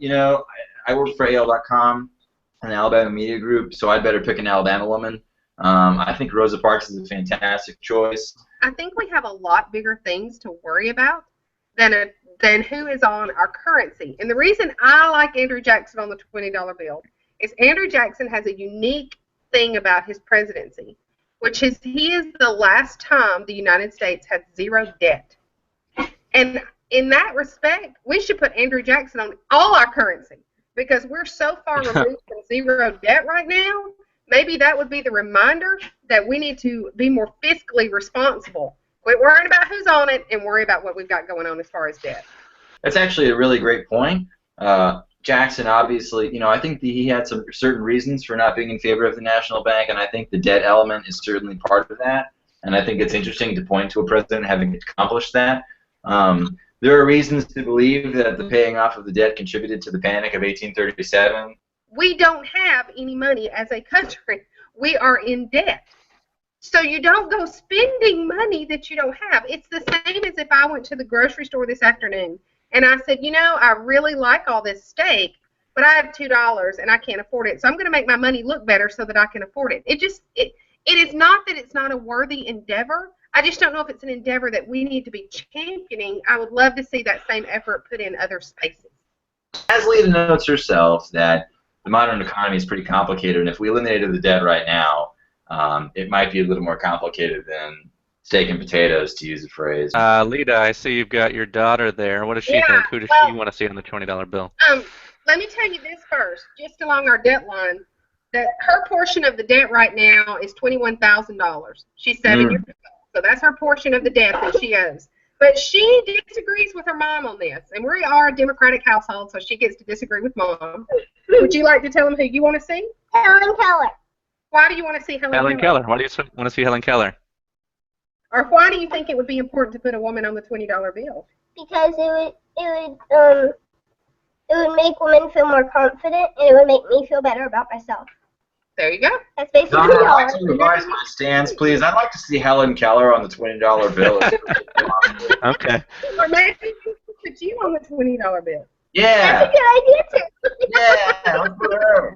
you know, I work for AL.com, an Alabama media group, so I'd better pick an Alabama woman. I think Rosa Parks is a fantastic choice. I think we have a lot bigger things to worry about than who is on our currency. And the reason I like Andrew Jackson on the $20 bill is Andrew Jackson has a unique thing about his presidency, which is he is the last time the United States had zero debt. And in that respect, we should put Andrew Jackson on all our currency because we're so far removed from zero debt right now. Maybe that would be the reminder that we need to be more fiscally responsible. Quit worrying about who's on it and worry about what we've got going on as far as debt. That's actually a really great point. Jackson, obviously, you know, I think he had some certain reasons for not being in favor of the national bank, and I think the debt element is certainly part of that. And I think it's interesting to point to a president having accomplished that. There are reasons to believe that the paying off of the debt contributed to the Panic of 1837. We don't have any money as a country. We are in debt. So you don't go spending money that you don't have. It's the same as if I went to the grocery store this afternoon and I said, you know, I really like all this steak, but I have $2 and I can't afford it. So I'm going to make my money look better so that I can afford it. It is not that it's not a worthy endeavor. I just don't know if it's an endeavor that we need to be championing. I would love to see that same effort put in other spaces. As Leada notes herself, that the modern economy is pretty complicated, and if we eliminated the debt right now, it might be a little more complicated than steak and potatoes, to use the phrase. Leada, I see you've got your daughter there. What does she think? Who does she want to see on the $20 bill? Let me tell you this first, just along our debt line, that her portion of the debt right now is $21,000. She's 7 years old, so that's her portion of the debt that she owes. But she disagrees with her mom on this, and we are a Democratic household, so she gets to disagree with Mom. Would you like to tell them who you want to see? Helen Keller. Why do you want to see Helen Keller? Why do you want to see Helen Keller? Or why do you think it would be important to put a woman on the $20 bill? Because it would make women feel more confident, and it would make me feel better about myself. There you go. That's basically all. I'd like to revise my stance, please. I'd like to see Helen Keller on the $20 bill. Okay. Or maybe put you on the $20 bill. Yeah. That's a good idea, too. Yeah, let's put her.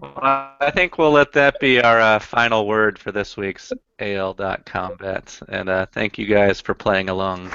I think we'll let that be our final word for this week's AL.combat. And thank you guys for playing along.